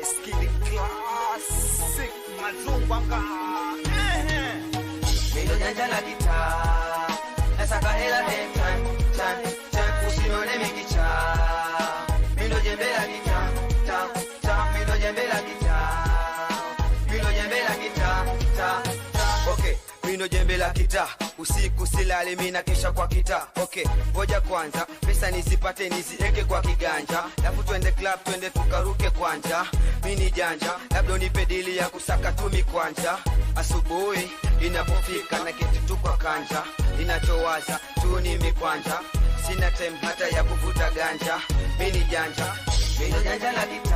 Eskidi classic Mazumbanga. Mino janja la guitar, nasaka hela chan chan chan, usinone mikicha. Mino jembe la guitar, ta ta. Mino jembe la guitar, mino jembe la guitar, ta ta. Okay, mino jembe la guitar. Usiku silali mina kesha kwa kita. Okay, ngoja kwanza pesa nisipate nisieke kwa kiganja. Lafu twende club twende tukaruke kwanja. Mini janja, labda unipe dili ya kusaka tumi kwanja. Asubuhi inapofika na keti tu kwa kanja. Inachowaza tu ni mikwanja. Sina time hata ya kuvuta ganja. Mini janja, mino janja la kita.